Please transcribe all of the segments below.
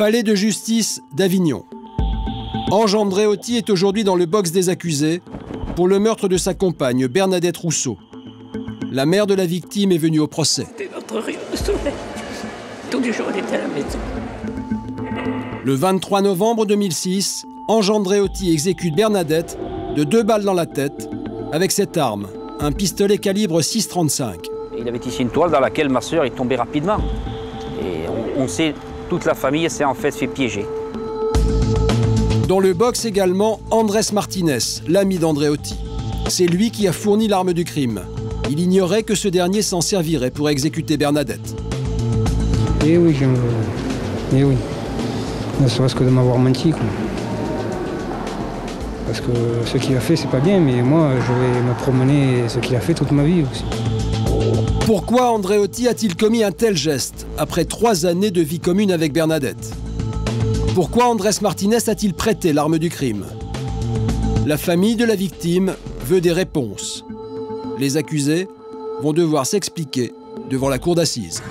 Palais de justice d'Avignon. Ange Andréotti est aujourd'hui dans le box des accusés pour le meurtre de sa compagne Bernadette Rousseau. La mère de la victime est venue au procès. C'était notre rayon de soleil. Tous les jours, elle était à la maison. Le 23 novembre 2006, Ange Andréotti exécute Bernadette de 2 balles dans la tête avec cette arme, un pistolet calibre 6,35. Il avait tissé une toile dans laquelle ma sœur est tombée rapidement. Et on sait, toute la famille s'est en fait piéger. Dans le box également, Andrés Martinez, l'ami d'Andréotti. C'est lui qui a fourni l'arme du crime. Il ignorait que ce dernier s'en servirait pour exécuter Bernadette. Eh oui, j'en veux. Eh oui. Ne serait-ce que de m'avoir menti, quoi. Parce que ce qu'il a fait, c'est pas bien, mais moi, je vais me promener ce qu'il a fait toute ma vie aussi. Pourquoi Andréotti a-t-il commis un tel geste après 3 années de vie commune avec Bernadette? Pourquoi Andrés Martinez a-t-il prêté l'arme du crime? La famille de la victime veut des réponses. Les accusés vont devoir s'expliquer devant la cour d'assises.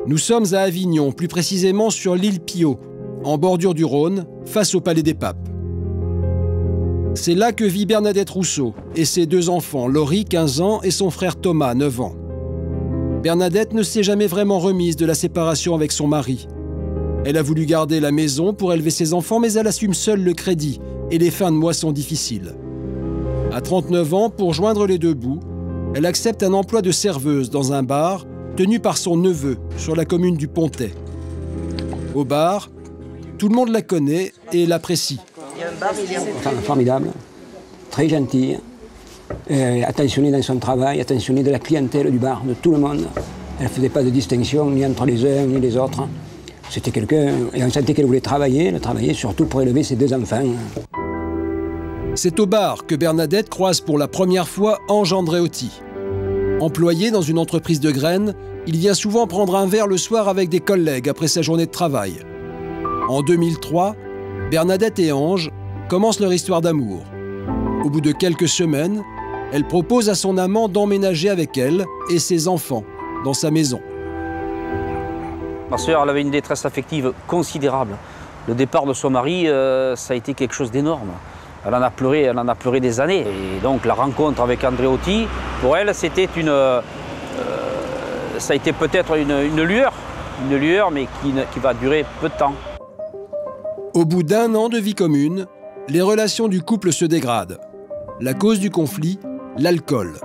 Nous sommes à Avignon, plus précisément sur l'île Piau, en bordure du Rhône, face au Palais des Papes. C'est là que vit Bernadette Rousseau et ses 2 enfants, Laurie, 15 ans, et son frère Thomas, 9 ans. Bernadette ne s'est jamais vraiment remise de la séparation avec son mari. Elle a voulu garder la maison pour élever ses enfants, mais elle assume seule le crédit et les fins de mois sont difficiles. À 39 ans, pour joindre les 2 bouts, elle accepte un emploi de serveuse dans un bar tenu par son neveu sur la commune du Pontet. Au bar, tout le monde la connaît et l'apprécie. Formidable, très gentille, attentionnée dans son travail, attentionnée de la clientèle du bar, de tout le monde. Elle ne faisait pas de distinction ni entre les uns ni les autres. C'était quelqu'un, et on sentait qu'elle voulait travailler, elle travaillait surtout pour élever ses 2 enfants. C'est au bar que Bernadette croise pour la première fois Ange Andréotti. Employé dans une entreprise de graines, il vient souvent prendre un verre le soir avec des collègues après sa journée de travail. En 2003, Bernadette et Ange commencent leur histoire d'amour. Au bout de quelques semaines, elle propose à son amant d'emménager avec elle et ses enfants dans sa maison. Ma sœur, elle avait une détresse affective considérable. Le départ de son mari, ça a été quelque chose d'énorme. Elle en a pleuré des années. Et donc la rencontre avec Andréotti, pour elle, c'était ça a été peut-être une lueur, mais qui va durer peu de temps. Au bout d'1 an de vie commune, les relations du couple se dégradent. La cause du conflit, l'alcool.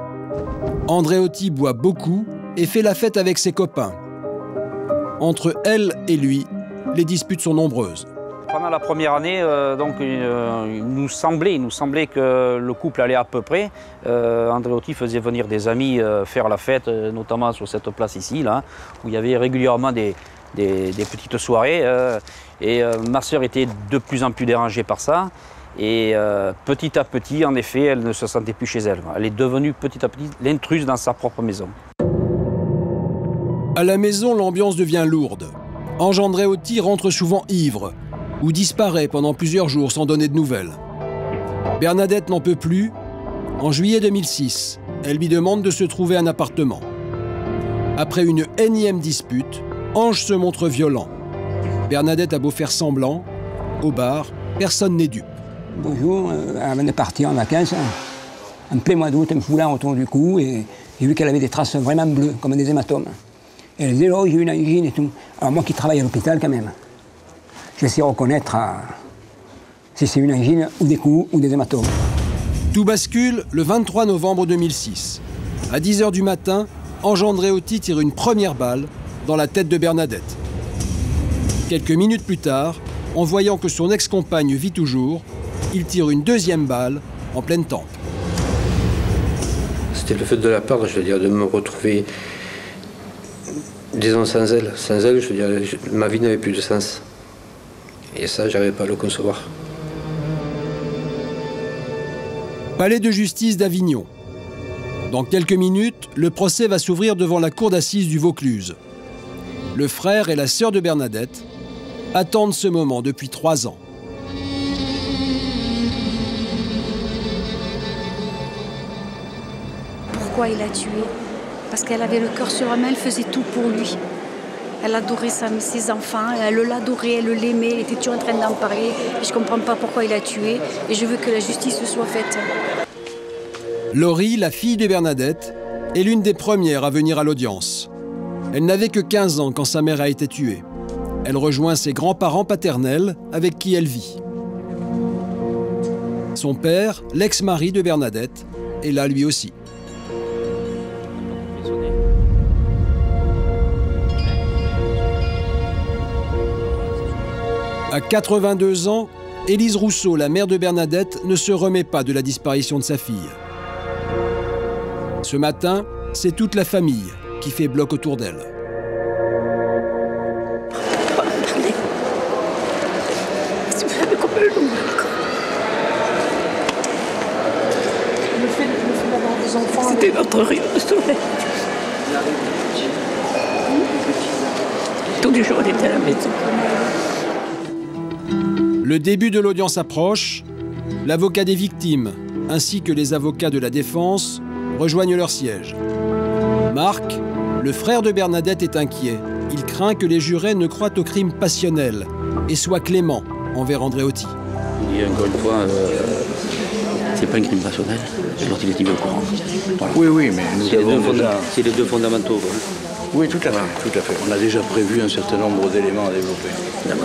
Andréotti boit beaucoup et fait la fête avec ses copains. Entre elle et lui, les disputes sont nombreuses. Pendant la première année, il nous semblait que le couple allait à peu près. Andréotti faisait venir des amis faire la fête, notamment sur cette place ici, là, où il y avait régulièrement des petites soirées. Ma sœur était de plus en plus dérangée par ça. Et petit à petit, en effet, elle ne se sentait plus chez elle. Elle est devenue petit à petit l'intruse dans sa propre maison. À la maison, l'ambiance devient lourde. Ange Andréotti rentre souvent ivre ou disparaît pendant plusieurs jours sans donner de nouvelles. Bernadette n'en peut plus. En juillet 2006, elle lui demande de se trouver un appartement. Après une énième dispute, Ange se montre violent. Bernadette a beau faire semblant, au bar, personne n'est dupe. Bonjour, avant de partir en vacances, en plein mois d'août, un foulard autour du cou, et j'ai vu qu'elle avait des traces vraiment bleues, comme des hématomes. Et elle disait, oh, j'ai eu une angine et tout. Alors moi qui travaille à l'hôpital quand même, je sais reconnaître si c'est une angine ou des coups ou des hématomes. Tout bascule le 23 novembre 2006. À 10 h du matin, Ange Andréotti tire une première balle dans la tête de Bernadette. Quelques minutes plus tard, en voyant que son ex-compagne vit toujours, il tire une 2e balle en pleine tempe. C'était le fait de la perdre, je veux dire, de me retrouver, disons, sans elle. Sans elle, je veux dire, ma vie n'avait plus de sens. Et ça, j'arrivais pas à le concevoir. Palais de justice d'Avignon. Dans quelques minutes, le procès va s'ouvrir devant la cour d'assises du Vaucluse. Le frère et la sœur de Bernadette attendent ce moment depuis 3 ans. Pourquoi il a tué? Parce qu'elle avait le cœur sur la main, elle faisait tout pour lui. Elle adorait ses enfants, elle l'adorait, elle l'aimait, elle était toujours en train d'en parler. Et je ne comprends pas pourquoi il l'a tué et je veux que la justice soit faite. Laurie, la fille de Bernadette, est l'une des premières à venir à l'audience. Elle n'avait que 15 ans quand sa mère a été tuée. Elle rejoint ses grands-parents paternels avec qui elle vit. Son père, l'ex-mari de Bernadette, est là lui aussi. À 82 ans, Élise Rousseau, la mère de Bernadette, ne se remet pas de la disparition de sa fille. Ce matin, c'est toute la famille qui fait bloc autour d'elle. C'était notre rayon de soleil. Tous les jours, on était à la maison. Le début de l'audience approche. L'avocat des victimes, ainsi que les avocats de la défense, rejoignent leur siège. Marc, le frère de Bernadette, est inquiet. Il craint que les jurés ne croient au crime passionnel et soient cléments envers Andréotti. Et encore une fois, c'est pas un crime passionnel, l'autre il est au courant. Voilà. Oui, mais nous avons déjà... C'est les deux fondamentaux. Quoi. Oui, tout à fait. On a déjà prévu un certain nombre d'éléments à développer.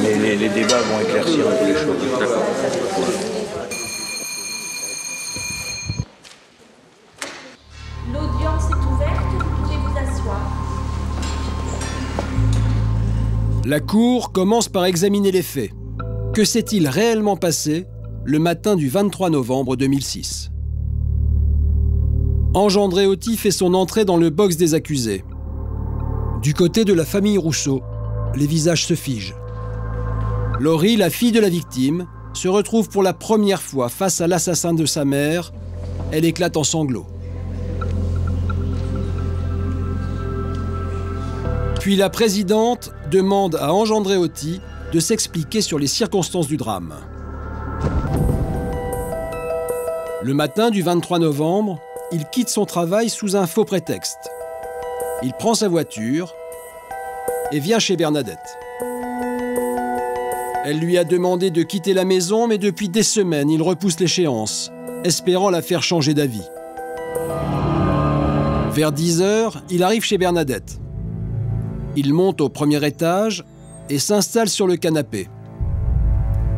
Mais les débats vont éclaircir un peu les choses. D'accord. L'audience est ouverte, vous pouvez vous asseoir. La cour commence par examiner les faits. Que s'est-il réellement passé le matin du 23 novembre 2006 ? Ange Andréotti fait son entrée dans le box des accusés. Du côté de la famille Rousseau, les visages se figent. Laurie, la fille de la victime, se retrouve pour la première fois face à l'assassin de sa mère. Elle éclate en sanglots. Puis la présidente demande à Ange Andréotti de s'expliquer sur les circonstances du drame. Le matin du 23 novembre, il quitte son travail sous un faux prétexte. Il prend sa voiture et vient chez Bernadette. Elle lui a demandé de quitter la maison, mais depuis des semaines, il repousse l'échéance, espérant la faire changer d'avis. Vers 10 h, il arrive chez Bernadette. Il monte au premier étage et s'installe sur le canapé.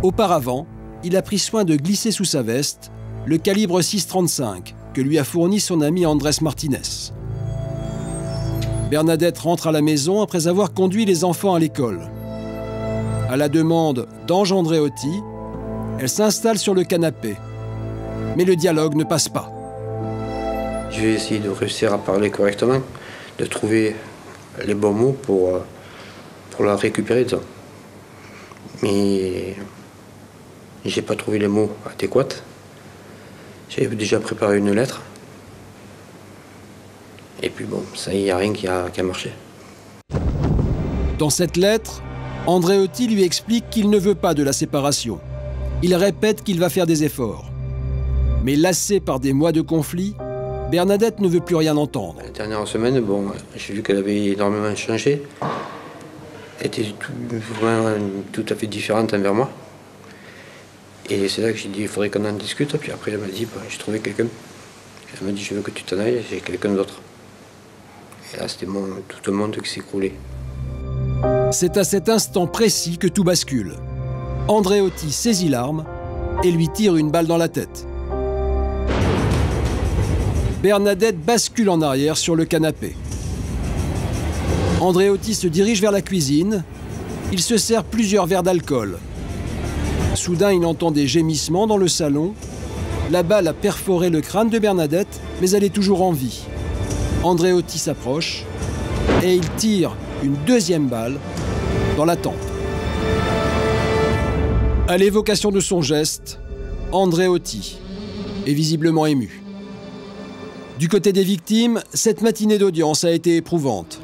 Auparavant, il a pris soin de glisser sous sa veste le calibre 6,35 que lui a fourni son ami Andrés Martinez. Bernadette rentre à la maison après avoir conduit les enfants à l'école. À la demande d'Ange Andréotti, elle s'installe sur le canapé. Mais le dialogue ne passe pas. Je vais essayer de réussir à parler correctement, de trouver les bons mots pour la récupérer. Disons. Mais j'ai pas trouvé les mots adéquats. J'avais déjà préparé une lettre. Et puis bon, ça, il n'y a rien qui a marché. Dans cette lettre, Andréotti lui explique qu'il ne veut pas de la séparation. Il répète qu'il va faire des efforts. Mais lassé par des mois de conflit, Bernadette ne veut plus rien entendre. La dernière semaine, bon, j'ai vu qu'elle avait énormément changé. Elle était tout à fait différente envers moi. Et c'est là que j'ai dit, il faudrait qu'on en discute. Puis après, elle m'a dit, bah, j'ai trouvé quelqu'un. Elle m'a dit, je veux que tu t'en ailles, j'ai quelqu'un d'autre. Et là, c'était tout le monde qui s'écroulait. C'est à cet instant précis que tout bascule. Andréotti saisit l'arme et lui tire une balle dans la tête. Bernadette bascule en arrière sur le canapé. Andréotti se dirige vers la cuisine. Il se sert plusieurs verres d'alcool. Soudain, il entend des gémissements dans le salon. La balle a perforé le crâne de Bernadette, mais elle est toujours en vie. Andréotti s'approche et il tire une deuxième balle dans la tempe. À l'évocation de son geste, Andréotti est visiblement ému. Du côté des victimes, cette matinée d'audience a été éprouvante.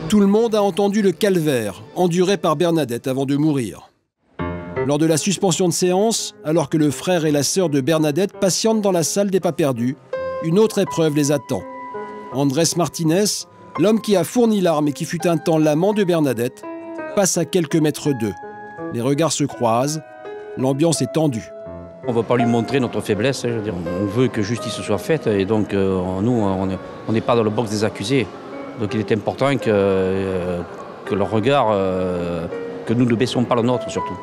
Tout le monde a entendu le calvaire enduré par Bernadette avant de mourir. Lors de la suspension de séance, alors que le frère et la sœur de Bernadette patientent dans la salle des pas perdus, une autre épreuve les attend. Andrés Martínez, l'homme qui a fourni l'arme et qui fut un temps l'amant de Bernadette, passe à quelques mètres d'eux. Les regards se croisent, l'ambiance est tendue. On ne va pas lui montrer notre faiblesse, je veux dire, on veut que justice soit faite et donc nous, on n'est pas dans le box des accusés. Donc il est important que le regard, que nous ne baissons pas le nôtre surtout.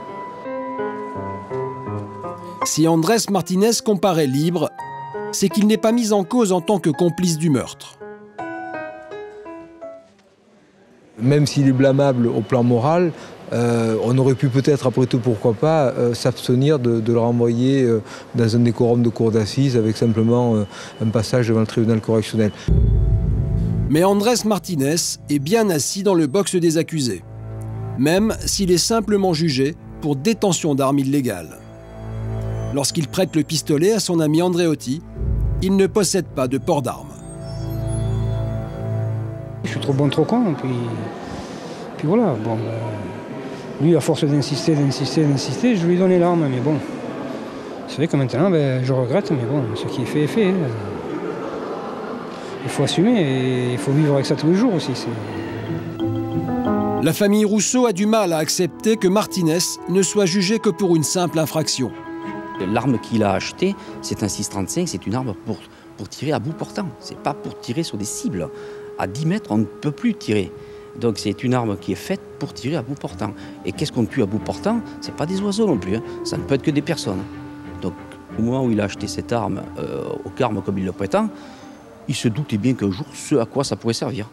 Si Andrés Martínez comparaît libre, c'est qu'il n'est pas mis en cause en tant que complice du meurtre. Même s'il est blâmable au plan moral, on aurait pu peut-être, après tout, pourquoi pas, s'abstenir de le renvoyer dans un décorum de cour d'assises avec simplement un passage devant le tribunal correctionnel. Mais Andrés Martínez est bien assis dans le box des accusés, même s'il est simplement jugé pour détention d'armes illégales. Lorsqu'il prête le pistolet à son ami Andreotti, il ne possède pas de port d'armes. Je suis trop bon, trop con, puis voilà. Bon, lui, à force d'insister, je lui ai donné l'arme, mais bon. C'est vrai que maintenant, je regrette, mais bon, ce qui est fait est fait. Il faut assumer et il faut vivre avec ça tous les jours aussi. La famille Rousseau a du mal à accepter que Martínez ne soit jugé que pour une simple infraction. L'arme qu'il a achetée, c'est un 6,35, c'est une arme pour tirer à bout portant. C'est pas pour tirer sur des cibles. À 10 mètres, on ne peut plus tirer. Donc c'est une arme qui est faite pour tirer à bout portant. Et qu'est-ce qu'on tue à bout portant? C'est pas des oiseaux non plus, hein. Ça ne peut être que des personnes. Donc au moment où il a acheté cette arme au Carme comme il le prétend, il se doutait bien qu'un jour, ce à quoi ça pourrait servir.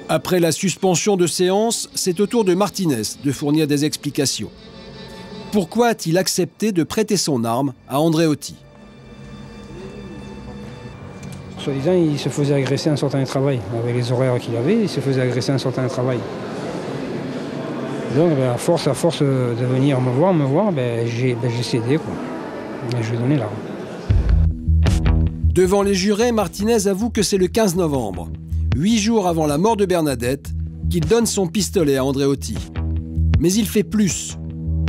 Après la suspension de séance, c'est au tour de Martínez de fournir des explications. Pourquoi a-t-il accepté de prêter son arme à Andreotti? Soi-disant, il se faisait agresser en sortant du travail. Avec les horaires qu'il avait, il se faisait agresser en sortant du travail. Donc, à force de venir me voir, j'ai cédé, quoi. Et je lui ai donné l'arme. Devant les jurés, Martínez avoue que c'est le 15 novembre, 8 jours avant la mort de Bernadette, qu'il donne son pistolet à Andreotti. Mais il fait plus.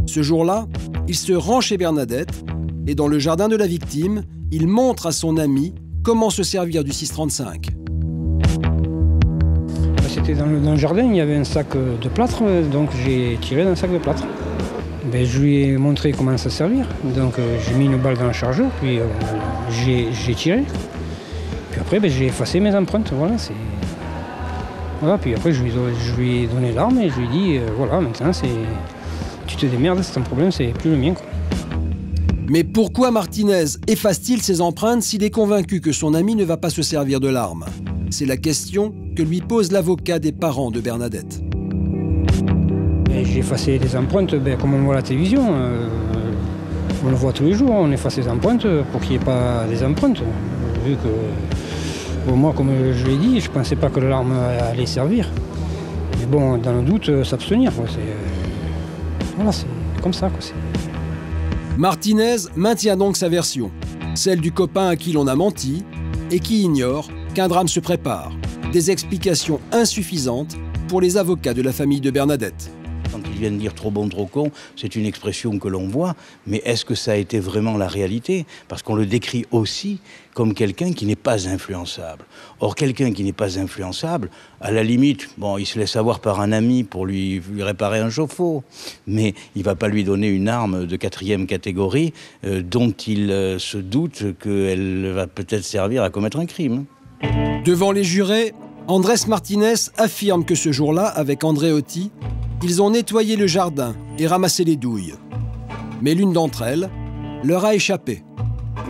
Ce jour-là, il se rend chez Bernadette et dans le jardin de la victime, il montre à son ami comment se servir du 6,35. C'était dans le jardin, il y avait un sac de plâtre, donc j'ai tiré dans un sac de plâtre. Je lui ai montré comment se servir, donc j'ai mis une balle dans le chargeur, puis j'ai tiré. Puis après, j'ai effacé mes empreintes, voilà. Puis après, je lui ai donné l'arme et je lui ai dit, voilà, maintenant, tu te démerdes, c'est ton problème, c'est plus le mien, quoi. Mais pourquoi Martínez efface-t-il ses empreintes s'il est convaincu que son ami ne va pas se servir de l'arme? C'est la question que lui pose l'avocat des parents de Bernadette. J'ai effacé les empreintes comme on voit à la télévision. On le voit tous les jours, on efface les empreintes pour qu'il n'y ait pas des empreintes. Vu que, moi, comme je l'ai dit, je ne pensais pas que l'arme allait servir. Mais bon, dans le doute, s'abstenir. Voilà, c'est comme ça, quoi. Martínez maintient donc sa version, celle du copain à qui l'on a menti et qui ignore qu'un drame se prépare. Des explications insuffisantes pour les avocats de la famille de Bernadette. Quand ils viennent dire trop bon, trop con, c'est une expression que l'on voit, mais est-ce que ça a été vraiment la réalité? Parce qu'on le décrit aussi comme quelqu'un qui n'est pas influençable. Or, quelqu'un qui n'est pas influençable, à la limite, bon, il se laisse avoir par un ami pour lui réparer un chauffe-eau, mais il ne va pas lui donner une arme de 4e catégorie dont il se doute qu'elle va peut-être servir à commettre un crime. Devant les jurés, Andrés Martínez affirme que ce jour-là, avec Andreotti, ils ont nettoyé le jardin et ramassé les douilles. Mais l'une d'entre elles leur a échappé.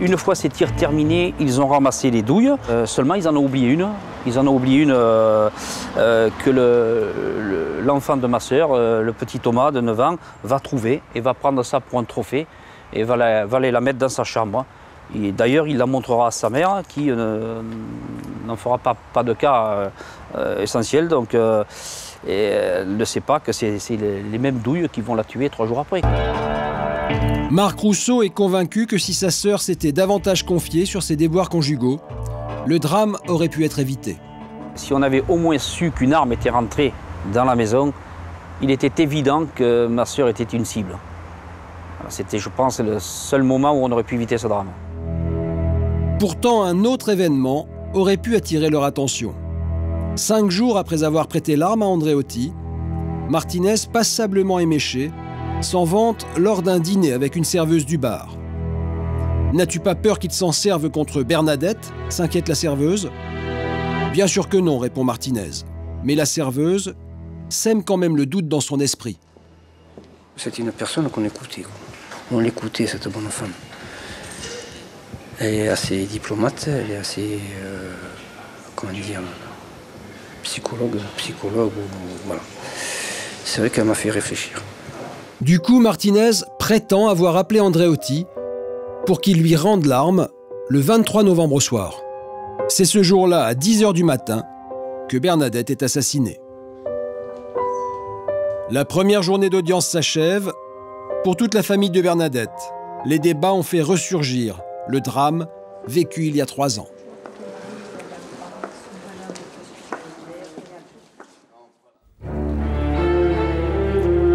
Une fois ces tirs terminés, ils ont ramassé les douilles. Seulement, ils en ont oublié une. Ils en ont oublié une que l'enfant de ma sœur, le petit Thomas de 9 ans, va trouver et va prendre ça pour un trophée et va aller la mettre dans sa chambre. D'ailleurs, il la montrera à sa mère qui n'en fera pas de cas essentiel. Donc, et elle ne sait pas que c'est les mêmes douilles qui vont la tuer 3 jours après. Marc Rousseau est convaincu que si sa sœur s'était davantage confiée sur ses déboires conjugaux, le drame aurait pu être évité. Si on avait au moins su qu'une arme était rentrée dans la maison, il était évident que ma sœur était une cible. C'était, je pense, le seul moment où on aurait pu éviter ce drame. Pourtant, un autre événement aurait pu attirer leur attention. 5 jours après avoir prêté l'arme à Andreotti, Martinez, passablement éméché, s'en vante lors d'un dîner avec une serveuse du bar. « N'as-tu pas peur qu'il s'en serve contre Bernadette ?» s'inquiète la serveuse. « Bien sûr que non », répond Martinez. Mais la serveuse sème quand même le doute dans son esprit. C'est une personne qu'on écoutait. On l'écoutait, cette bonne femme. Elle est assez diplomate, elle est assez, comment dire, psychologue, voilà. C'est vrai qu'elle m'a fait réfléchir. Du coup, Martinez prétend avoir appelé Andreotti pour qu'il lui rende l'arme le 23 novembre au soir. C'est ce jour-là, à 10 h du matin, que Bernadette est assassinée. La première journée d'audience s'achève. Pour toute la famille de Bernadette, les débats ont fait ressurgir le drame vécu il y a 3 ans.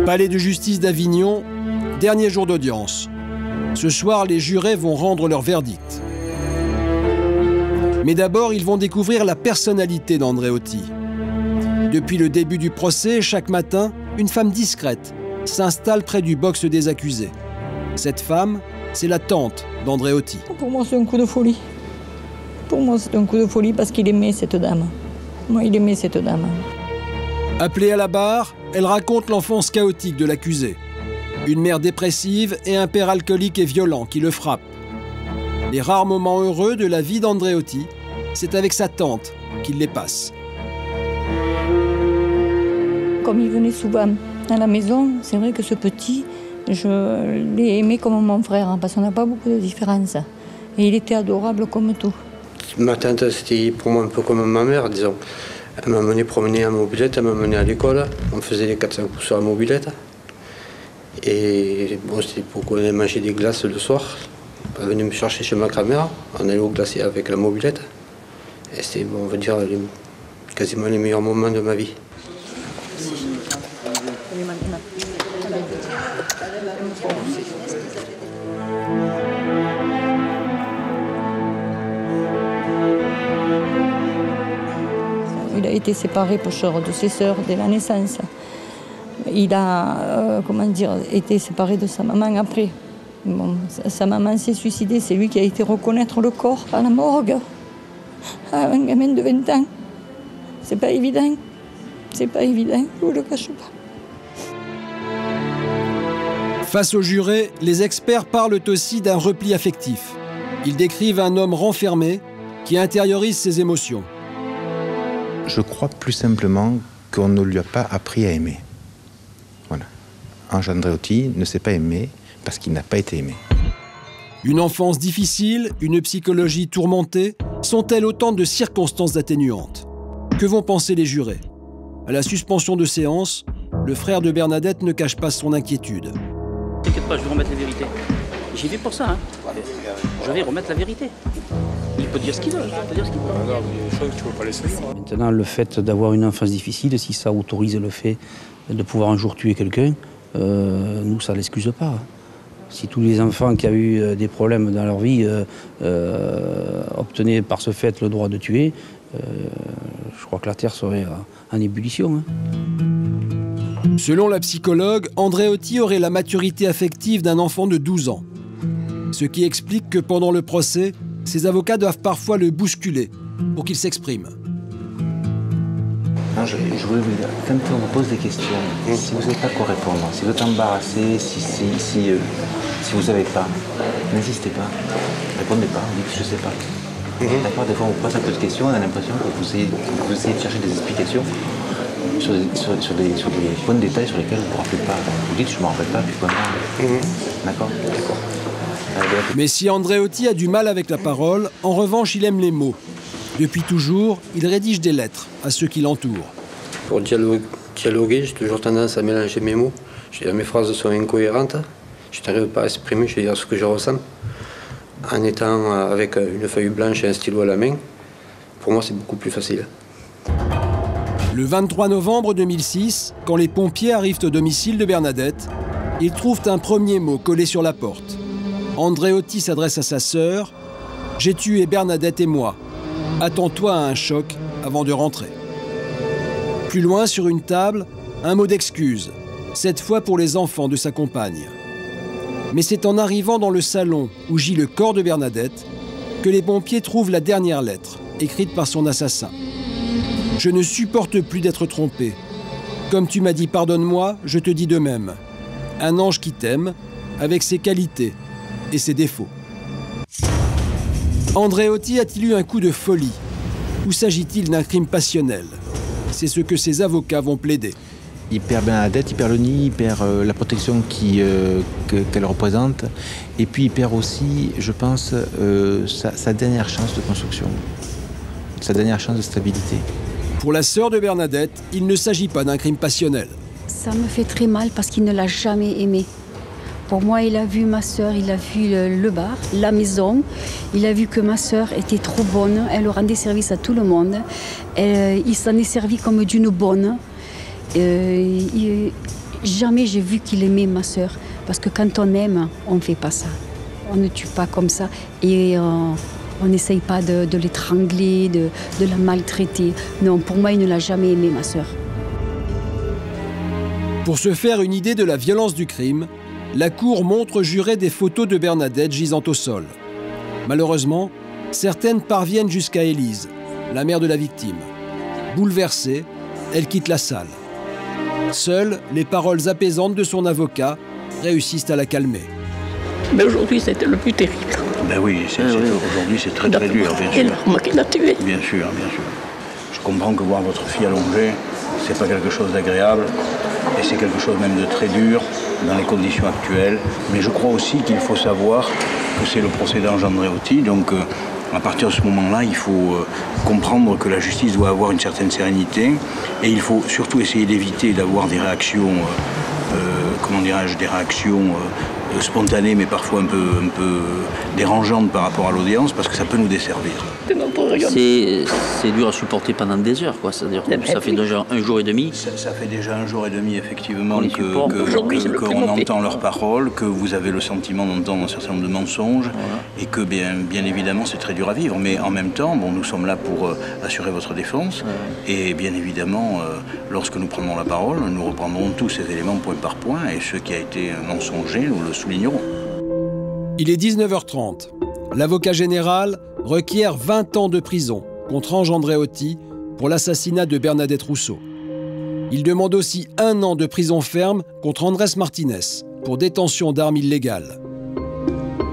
Palais de justice d'Avignon, dernier jour d'audience. Ce soir, les jurés vont rendre leur verdict. Mais d'abord, ils vont découvrir la personnalité d'Andreotti. Depuis le début du procès, chaque matin, une femme discrète s'installe près du box des accusés. Cette femme, c'est la tante d'Andreotti. Pour moi, c'est un coup de folie. Pour moi, c'est un coup de folie parce qu'il aimait cette dame. Moi, il aimait cette dame. Appelée à la barre, elle raconte l'enfance chaotique de l'accusé. Une mère dépressive et un père alcoolique et violent qui le frappe. Les rares moments heureux de la vie d'Andreotti, c'est avec sa tante qu'il les passe. Comme il venait souvent à la maison, c'est vrai que ce petit, je l'ai aimé comme mon frère, hein, parce qu'on n'a pas beaucoup de différence. Et il était adorable comme tout. Ma tante, c'était pour moi un peu comme ma mère, disons. Elle m'a mené promener en mobilette, elle m'a mené à l'école. On faisait les 400 coups sur la mobilette. Et bon, c'était pour qu'on ait mangé des glaces le soir. Elle venait me chercher chez ma grand-mère. On allait au glacier avec la mobilette. Et c'était, bon, on va dire, quasiment les meilleurs moments de ma vie. Il a été séparé de ses sœurs dès la naissance. Il a été séparé de sa maman après. Bon, sa maman s'est suicidée, c'est lui qui a été reconnaître le corps à la morgue. À un gamin de 20 ans. C'est pas évident. C'est pas évident, je vous le cache pas. Face aux jurés, les experts parlent aussi d'un repli affectif. Ils décrivent un homme renfermé qui intériorise ses émotions. Je crois plus simplement qu'on ne lui a pas appris à aimer. Voilà. Ange Andreotti ne s'est pas aimé parce qu'il n'a pas été aimé. Une enfance difficile, une psychologie tourmentée, sont-elles autant de circonstances atténuantes? Que vont penser les jurés? À la suspension de séance, le frère de Bernadette ne cache pas son inquiétude. T'inquiète pas, je vais remettre la vérité. J'y vais pour ça, hein. Je vais remettre la vérité. Il peut dire ce qu'il veut, Maintenant, le fait d'avoir une enfance difficile, si ça autorise le fait de pouvoir un jour tuer quelqu'un, nous, ça ne l'excuse pas. Si tous les enfants qui ont eu des problèmes dans leur vie obtenaient par ce fait le droit de tuer, je crois que la Terre serait en ébullition. Selon la psychologue, Andreotti aurait la maturité affective d'un enfant de 12 ans. Ce qui explique que pendant le procès, ses avocats doivent parfois le bousculer pour qu'il s'exprime. Non, je voulais vous dire, quand on vous pose des questions, si vous n'avez pas quoi répondre, si vous êtes embarrassé, si vous ne savez pas, n'insistez pas, répondez pas, dites je ne sais pas. D'accord, des fois on vous pose un peu de questions, on a l'impression que vous essayez de chercher des explications sur des points de détail sur lesquels vous ne vous rappelez pas. Vous dites je ne me rappelle pas, puis quoi. D'accord. Mais si Andreotti a du mal avec la parole, en revanche, il aime les mots. Depuis toujours, il rédige des lettres à ceux qui l'entourent. Pour dialoguer, j'ai toujours tendance à mélanger mes mots. Mes phrases sont incohérentes. Je n'arrive pas à exprimer ce que je ressens. En étant avec une feuille blanche et un stylo à la main, pour moi, c'est beaucoup plus facile. Le 23 novembre 2006, quand les pompiers arrivent au domicile de Bernadette, ils trouvent un premier mot collé sur la porte. Andreotti s'adresse à sa sœur. « J'ai tué Bernadette et moi. Attends-toi à un choc avant de rentrer. Plus loin, sur une table, un mot d'excuse, cette fois pour les enfants de sa compagne. Mais c'est en arrivant dans le salon où gît le corps de Bernadette que les pompiers trouvent la dernière lettre, écrite par son assassin. « Je ne supporte plus d'être trompé. Comme tu m'as dit pardonne-moi, je te dis de même. Un ange qui t'aime, avec ses qualités et ses défauts. » Andréotti a-t-il eu un coup de folie? Ou s'agit-il d'un crime passionnel? C'est ce que ses avocats vont plaider. Il perd Bernadette, il perd le nid, il perd la protection qu'elle représente. Et puis il perd aussi, je pense, sa dernière chance de construction, sa dernière chance de stabilité. Pour la sœur de Bernadette, il ne s'agit pas d'un crime passionnel. Ça me fait très mal parce qu'il ne l'a jamais aimée. Pour moi, il a vu ma sœur, il a vu le bar, la maison. Il a vu que ma sœur était trop bonne. Elle rendait service à tout le monde. Il s'en est servi comme d'une bonne. Jamais j'ai vu qu'il aimait ma sœur. Parce que quand on aime, on ne fait pas ça. On ne tue pas comme ça. Et on n'essaye pas de l'étrangler, de la maltraiter. Non, pour moi, il ne l'a jamais aimée, ma sœur. Pour se faire une idée de la violence du crime, la cour montre au juré des photos de Bernadette gisant au sol. Malheureusement, certaines parviennent jusqu'à Élise, la mère de la victime. Bouleversée, elle quitte la salle. Seules les paroles apaisantes de son avocat réussissent à la calmer. Mais aujourd'hui, c'était le plus terrible. Ben oui, aujourd'hui c'est très très dur, bien sûr. Et l'arme qui l'a tué. Bien sûr, bien sûr. Je comprends que voir votre fille allongée, c'est pas quelque chose d'agréable. Et c'est quelque chose même de très dur dans les conditions actuelles. Mais je crois aussi qu'il faut savoir que c'est le procès d'Ange Andréotti. Donc à partir de ce moment-là, il faut comprendre que la justice doit avoir une certaine sérénité. Et il faut surtout essayer d'éviter d'avoir des réactions, des réactions spontanées, mais parfois un peu dérangeantes par rapport à l'audience, parce que ça peut nous desservir. C'est dur à supporter pendant des heures, quoi. C'est-à-dire que ça fait déjà un jour et demi. Ça fait déjà un jour et demi, effectivement, qu'on entend leurs paroles, que vous avez le sentiment d'entendre un certain nombre de mensonges, et que bien évidemment c'est très dur à vivre. Mais en même temps, nous sommes là pour assurer votre défense, et bien évidemment, lorsque nous prendrons la parole, nous reprendrons tous ces éléments point par point, et ce qui a été mensonger, nous le soulignerons. Il est 19h30. L'avocat général requiert 20 ans de prison contre Ange Andréotti pour l'assassinat de Bernadette Rousseau. Il demande aussi 1 an de prison ferme contre Andrés Martinez pour détention d'armes illégales.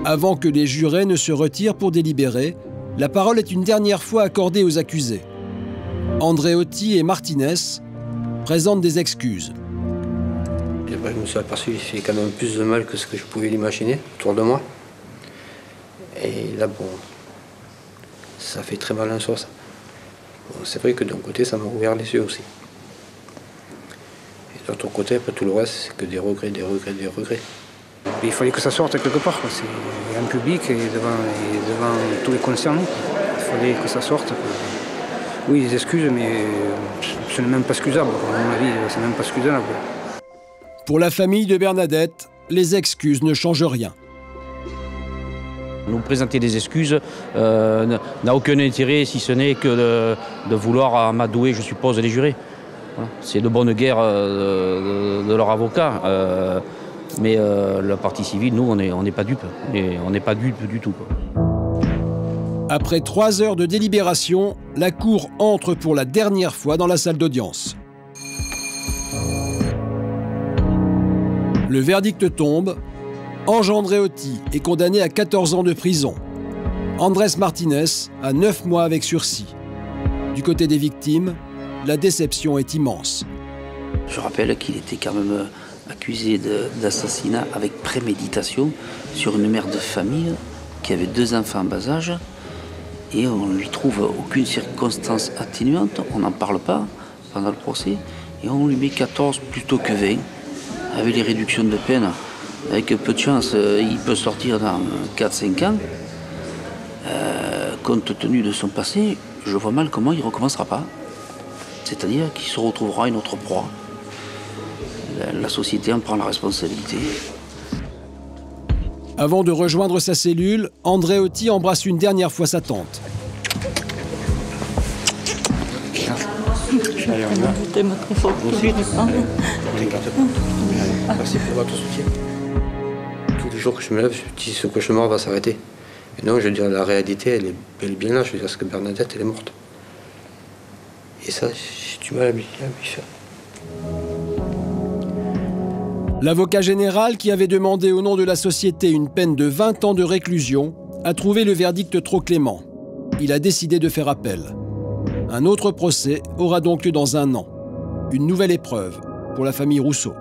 Avant que les jurés ne se retirent pour délibérer, la parole est une dernière fois accordée aux accusés. Andréotti et Martinez présentent des excuses. Je me suis aperçu qu'il fait quand même plus de mal que ce que je pouvais l'imaginer autour de moi. Et là, ça fait très mal en soi, ça. C'est vrai que d'un côté, ça m'a ouvert les yeux aussi. Et de l'autre côté, après tout le reste, c'est que des regrets, des regrets, des regrets. Il fallait que ça sorte quelque part, quoi. C'est en public et devant tous les concernés. Il fallait que ça sorte, quoi. Oui, des excuses, mais ce n'est même pas excusable. À mon avis, c'est même pas excusable. Pour la famille de Bernadette, les excuses ne changent rien. Nous présenter des excuses n'a aucun intérêt, si ce n'est que de vouloir amadouer, je suppose, les jurés. Voilà. C'est de bonne guerre de leur avocat. Mais la partie civile, nous, on n'est pas dupes. On n'est pas dupes du tout, quoi. Après 3 heures de délibération, la cour entre pour la dernière fois dans la salle d'audience. Le verdict tombe. Ange Andréotti est condamné à 14 ans de prison. Andrés Martinez à 9 mois avec sursis. Du côté des victimes, la déception est immense. Je rappelle qu'il était quand même accusé d'assassinat avec préméditation sur une mère de famille qui avait 2 enfants en bas âge. Et on ne lui trouve aucune circonstance atténuante, on n'en parle pas pendant le procès. Et on lui met 14 plutôt que 20, avec les réductions de peine. Avec peu de chance, il peut sortir dans 4-5 ans. Compte tenu de son passé, je vois mal comment il ne recommencera pas. C'est-à-dire qu'il se retrouvera une autre proie. La société en prend la responsabilité. Avant de rejoindre sa cellule, Andréotti embrasse une dernière fois sa tante. Allez, on y va. Je t'aime très fort. Ensuite, merci pour votre soutien. Tous les jours que je me lève, je me dis ce cauchemar va s'arrêter. Et non, je veux dire, la réalité, elle est bien là. Je veux dire, parce que Bernadette, elle est morte. Et ça, j'ai du mal à m'y faire. L'avocat général, qui avait demandé au nom de la société une peine de 20 ans de réclusion, a trouvé le verdict trop clément. Il a décidé de faire appel. Un autre procès aura donc lieu dans un an. Une nouvelle épreuve pour la famille Rousseau.